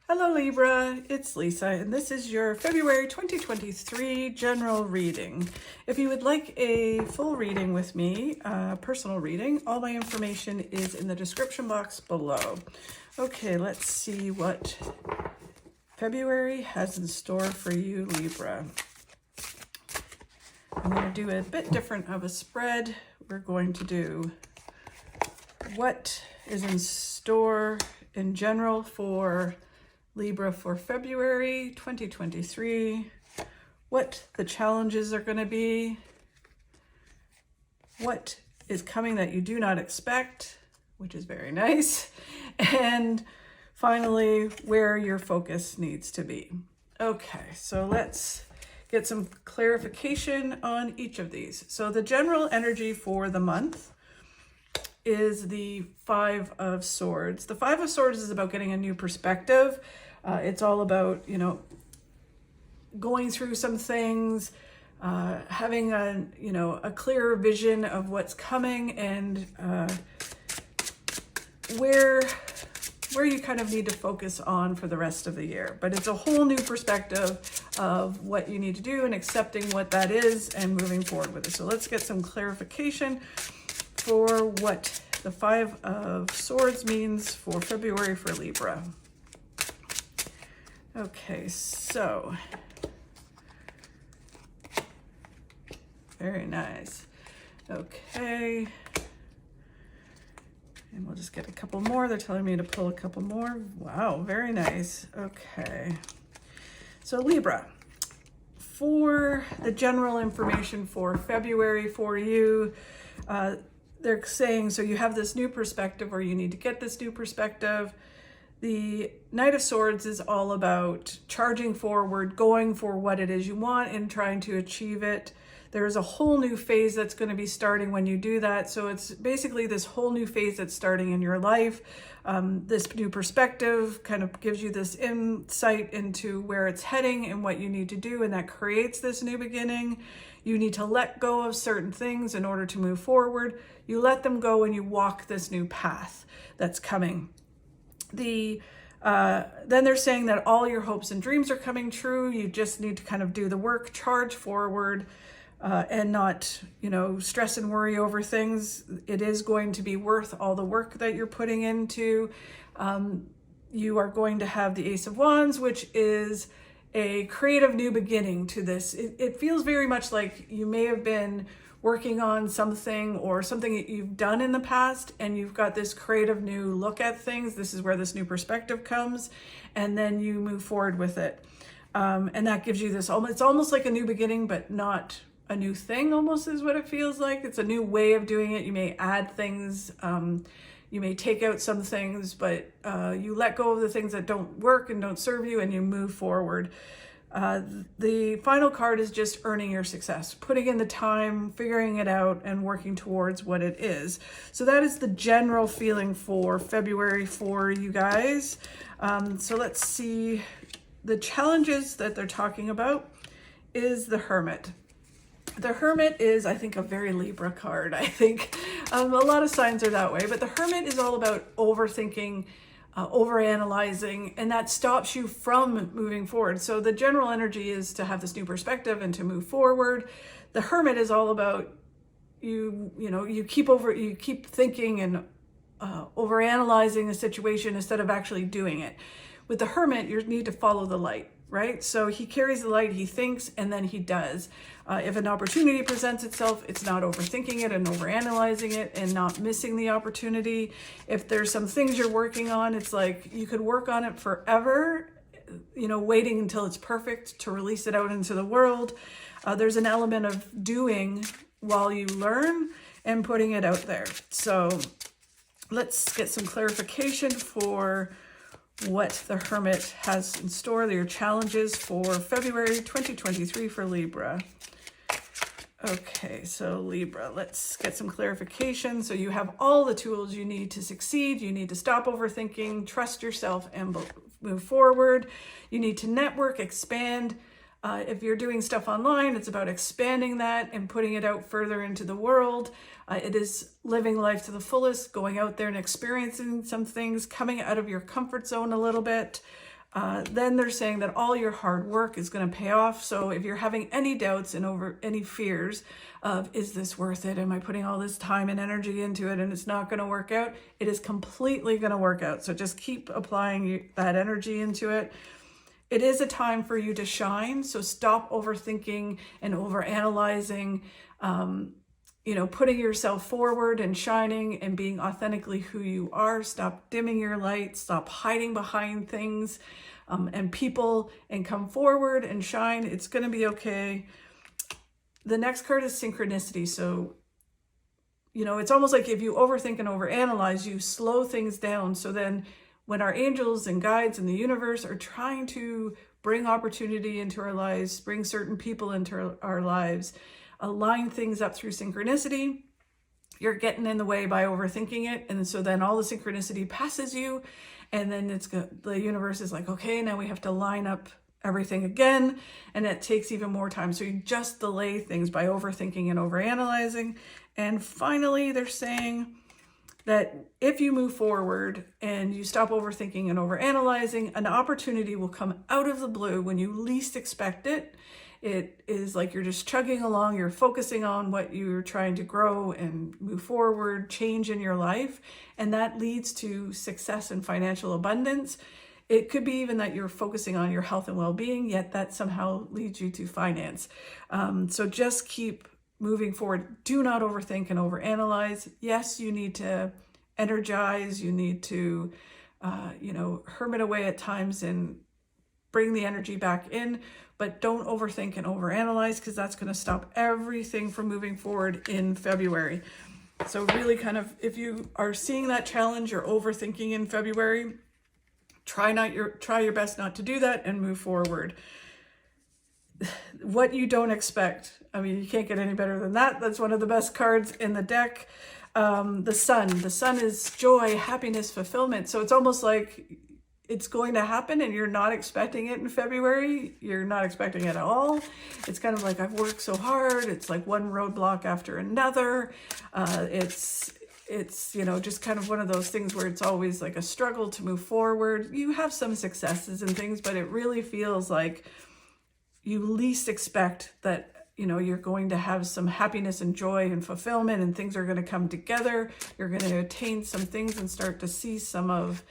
Hello Libra, it's Lisa, and this is your February 2023 general reading. If you would like a full reading with me, personal reading, all my information is in the description box below. Okay, let's see what February has in store for you, Libra. I'm going to do a bit different of a spread. We're going to do what is in store in general for Libra for February 2023, what the challenges are going to be, what is coming that you do not expect, which is very nice, and finally, where your focus needs to be. Okay, so let's get some clarification on each of these. So the general energy for the month is the Five of Swords. The Five of Swords is about getting a new perspective. It's all about, going through some things, having a clearer vision of what's coming and where you kind of need to focus on for the rest of the year. But it's a whole new perspective of what you need to do and accepting what that is and moving forward with it. So let's get some clarification for what the Five of Swords means for February for Libra. Okay, so very nice. Okay, and we'll just get a couple more. They're telling me to pull a couple more. Wow, very nice. Okay, so Libra, for the general information for February for you, they're saying, so you have this new perspective, or you need to get this new perspective. The Knight of Swords is all about charging forward, going for what it is you want and trying to achieve it. There's a whole new phase that's going to be starting when you do that. So it's basically this whole new phase that's starting in your life. This new perspective kind of gives you this insight into where it's heading and what you need to do, and that creates this new beginning. You need to let go of certain things in order to move forward. You let them go and you walk this new path that's coming. Then they're saying that all your hopes and dreams are coming true. You just need to kind of do the work, charge forward, and not, stress and worry over things. It is going to be worth all the work that you're putting into. You are going to have the Ace of Wands, which is a creative new beginning to this. It feels very much like you may have been working on something or something that you've done in the past, and you've got this creative new look at things. This is where this new perspective comes, and then you move forward with it. And that gives you this, it's almost like a new beginning, but not a new thing, almost is what it feels like. It's a new way of doing it. You may add things, you may take out some things, but you let go of the things that don't work and don't serve you, and you move forward. The final card is just earning your success, putting in the time, figuring it out, and working towards what it is. So that is the general feeling for February for you guys. So let's see. The challenges that they're talking about is the Hermit. The Hermit is, I think, a very Libra card. I think a lot of signs are that way, but the Hermit is all about overthinking, overanalyzing, and that stops you from moving forward. So the general energy is to have this new perspective and to move forward. The Hermit is all about you keep thinking and overanalyzing the situation instead of actually doing it. With the Hermit, you need to follow the light, right? So he carries the light, he thinks, and then he does. If an opportunity presents itself, it's not overthinking it and overanalyzing it and not missing the opportunity. If there's some things you're working on, it's like you could work on it forever, waiting until it's perfect to release it out into the world. There's an element of doing while you learn and putting it out there. So let's get some clarification for what the Hermit has in store, your challenges for February 2023 for Libra. Okay, so Libra, let's get some clarification. So you have all the tools you need to succeed. You need to stop overthinking, trust yourself, and move forward. You need to network, expand. If you're doing stuff online, it's about expanding that and putting it out further into the world. It is living life to the fullest, going out there and experiencing some things, coming out of your comfort zone a little bit. Then they're saying that all your hard work is going to pay off. So if you're having any doubts and over any fears of, is this worth it? Am I putting all this time and energy into it and it's not going to work out? It is completely going to work out. So just keep applying that energy into it. It is a time for you to shine. So stop overthinking and overanalyzing, putting yourself forward and shining and being authentically who you are. Stop dimming your light, stop hiding behind things and people, and come forward and shine. It's going to be okay. The next card is synchronicity. So, it's almost like if you overthink and overanalyze, you slow things down. So then when our angels and guides in the universe are trying to bring opportunity into our lives, bring certain people into our lives, align things up through synchronicity, you're getting in the way by overthinking it. And so then all the synchronicity passes you, and then the universe is like, okay, now we have to line up everything again, and it takes even more time. So you just delay things by overthinking and overanalyzing. And finally, they're saying that if you move forward and you stop overthinking and overanalyzing, an opportunity will come out of the blue when you least expect it. It is like you're just chugging along, you're focusing on what you're trying to grow and move forward, change in your life, and that leads to success and financial abundance. It could be even that you're focusing on your health and well-being, yet that somehow leads you to finance. So just keep moving forward. Do not overthink and overanalyze. Yes, you need to energize, you need to, hermit away at times and bring the energy back in, but don't overthink and overanalyze, because that's going to stop everything from moving forward in February. So really if you are seeing that challenge or overthinking in February, try your best not to do that and move forward. What you don't expect. I mean, you can't get any better than that. That's one of the best cards in the deck. The sun. The sun is joy, happiness, fulfillment. So it's almost like it's going to happen and you're not expecting it in February. You're not expecting it at all. It's kind of like, I've worked so hard. It's like one roadblock after another. It's just kind of one of those things where it's always like a struggle to move forward. You have some successes and things, but it really feels like you least expect that, you're going to have some happiness and joy and fulfillment, and things are going to come together. You're going to attain some things and start to see some of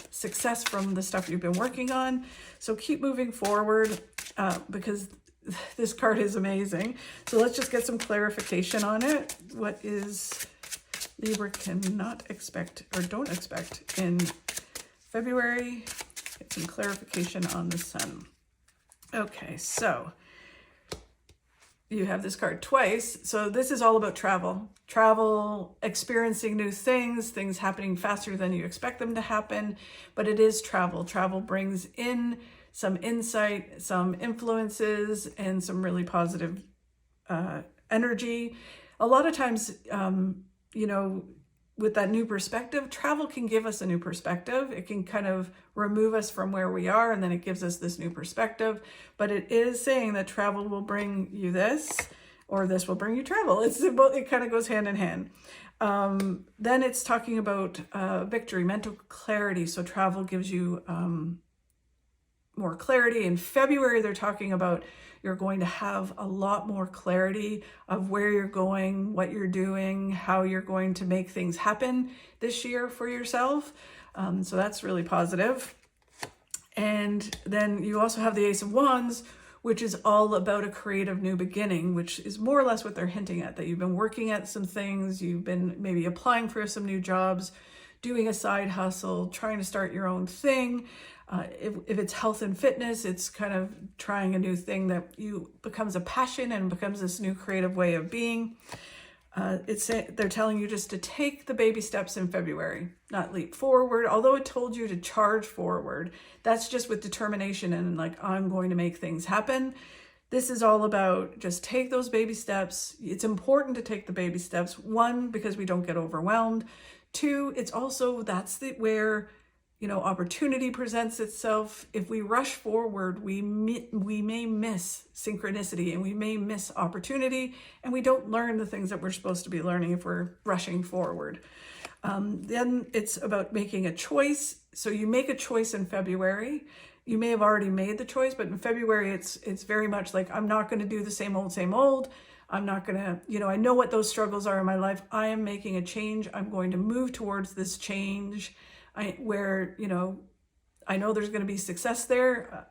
success from the stuff you've been working on. So keep moving forward because this card is amazing. So let's just get some clarification on it. What is Libra cannot expect or don't expect in February? Get some clarification on the sun. Okay, so you have this card twice. So this is all about travel, experiencing new things happening faster than you expect them to happen, but it is travel. Travel brings in some insight, some influences, and some really positive energy. A lot of times, with that new perspective, travel can give us a new perspective. It can kind of remove us from where we are, and then it gives us this new perspective. But it is saying that travel will bring you this, or this will bring you travel. It kind of goes hand in hand. Then it's talking about victory, mental clarity. So travel gives you more clarity. In February, they're talking about you're going to have a lot more clarity of where you're going, what you're doing, how you're going to make things happen this year for yourself. So that's really positive. And then you also have the Ace of Wands, which is all about a creative new beginning, which is more or less what they're hinting at, that you've been working at some things, you've been maybe applying for some new jobs, doing a side hustle, trying to start your own thing. If it's health and fitness, it's kind of trying a new thing that becomes a passion and becomes this new creative way of being. They're telling you just to take the baby steps in February, not leap forward. Although it told you to charge forward, that's just with determination and like, I'm going to make things happen. This is all about just take those baby steps. It's important to take the baby steps. One, because we don't get overwhelmed. Two, it's also where opportunity presents itself, if we rush forward, we may miss synchronicity and we may miss opportunity, and we don't learn the things that we're supposed to be learning if we're rushing forward. Then it's about making a choice. So you make a choice in February. You may have already made the choice, but in February, it's very much like, I'm not going to do the same old. I'm not going to, I know what those struggles are in my life. I am making a change. I'm going to move towards this change where, I know there's going to be success there,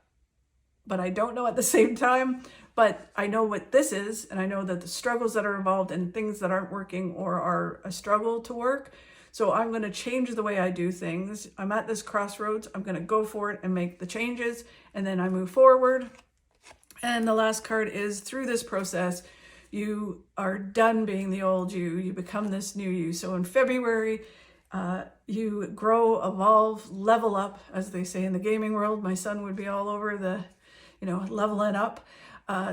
but I don't know at the same time. But I know what this is, and I know that the struggles that are involved and things that aren't working or are a struggle to work. So I'm going to change the way I do things. I'm at this crossroads. I'm going to go for it and make the changes, and then I move forward. And the last card is, through this process, you are done being the old you. You become this new you. So in February, you grow, evolve, level up, as they say in the gaming world. My son would be all over the, leveling up.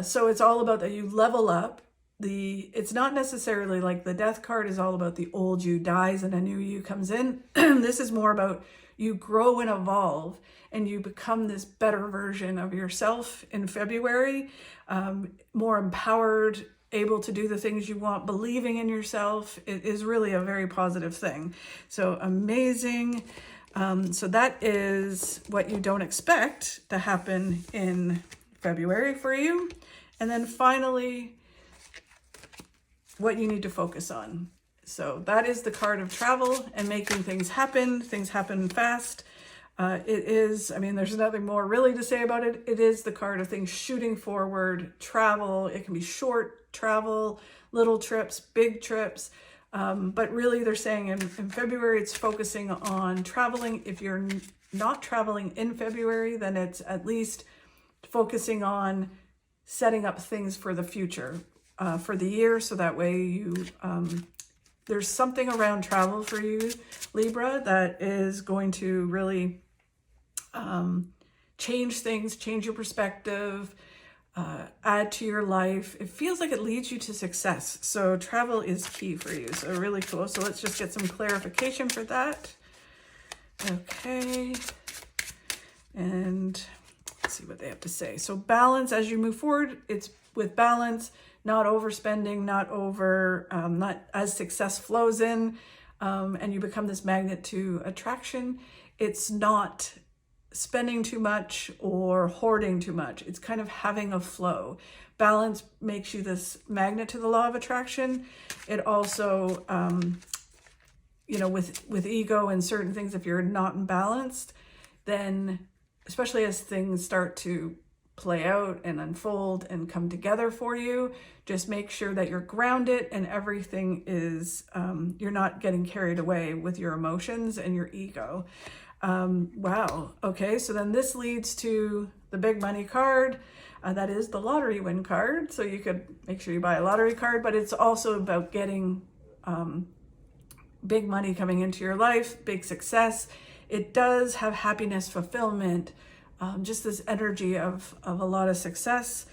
So it's all about that you level up. It's not necessarily like the death card is all about the old you dies and a new you comes in. This is more about you grow and evolve, and you become this better version of yourself in February, more empowered, able to do the things you want, believing in yourself. It is really a very positive thing. So amazing. So that is what you don't expect to happen in February for you. And then finally, what you need to focus on. So that is the card of travel and making things happen fast. There's nothing more really to say about it. It is the card of things shooting forward, travel. It can be short travel, little trips, big trips. But really they're saying in February, it's focusing on traveling. If you're not traveling in February, then it's at least focusing on setting up things for the future, for the year. So that way there's something around travel for you, Libra, that is going to really change things, change your perspective, add to your life. It feels like it leads you to success. So travel is key for you. So really cool. So let's just get some clarification for that. Okay. And let's see what they have to say. So balance as you move forward. It's with balance, not overspending, not as success flows in, and you become this magnet to attraction. It's not spending too much or hoarding too much. It's kind of having a flow. Balance makes you this magnet to the law of attraction. It also, with ego and certain things, if you're not imbalanced, then especially as things start to play out and unfold and come together for you, just make sure that you're grounded and everything is, you're not getting carried away with your emotions and your ego. Wow. Okay. So then this leads to the big money card. That is the lottery win card. So you could make sure you buy a lottery card, but it's also about getting, big money coming into your life, big success. It does have happiness, fulfillment, just this energy of a lot of success.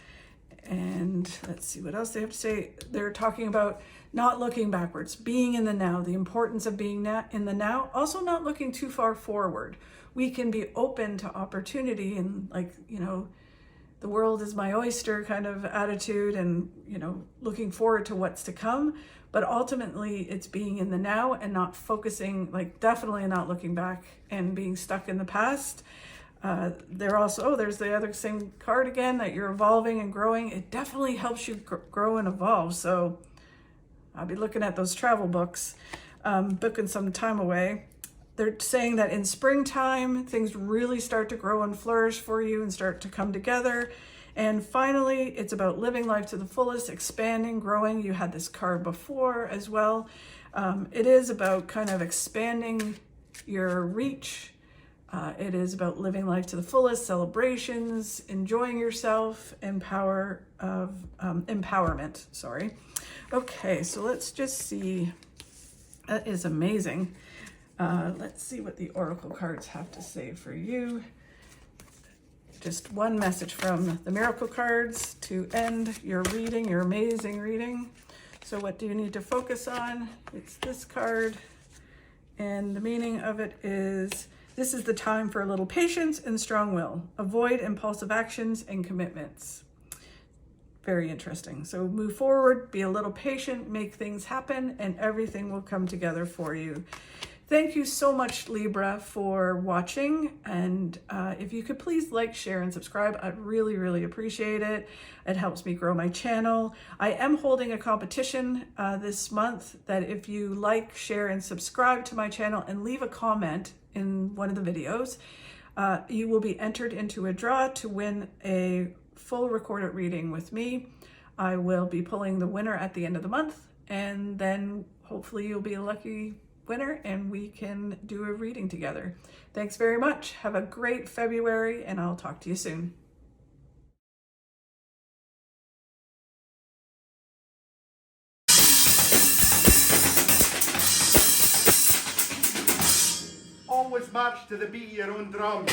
And let's see what else they have to say. They're talking about not looking backwards, being in the now, the importance of being in the now, also not looking too far forward. We can be open to opportunity and the world is my oyster kind of attitude and, looking forward to what's to come. But ultimately it's being in the now and not focusing, definitely not looking back and being stuck in the past. There's the other same card again, that you're evolving and growing. It definitely helps you grow and evolve. So I'll be looking at those travel books, booking some time away. They're saying that in springtime, things really start to grow and flourish for you and start to come together. And finally, it's about living life to the fullest, expanding, growing. You had this card before as well. It is about kind of expanding your reach. It is about living life to the fullest, celebrations, enjoying yourself, empowerment, sorry. Okay, so let's just see. That is amazing. Let's see what the oracle cards have to say for you. Just one message from the miracle cards to end your reading, your amazing reading. So what do you need to focus on? It's this card. And the meaning of it is This is the time for a little patience and strong will. Avoid impulsive actions and commitments. Very interesting. So move forward, be a little patient, make things happen, and everything will come together for you. Thank you so much, Libra, for watching. And if you could please like, share, and subscribe, I'd really, really appreciate it. It helps me grow my channel. I am holding a competition this month that if you like, share, and subscribe to my channel and leave a comment in one of the videos, you will be entered into a draw to win a full recorded reading with me. I will be pulling the winner at the end of the month, and then hopefully you'll be a lucky winner and we can do a reading together. Thanks very much. Have a great February, and I'll talk to you soon. Always march to the beat of your own drum.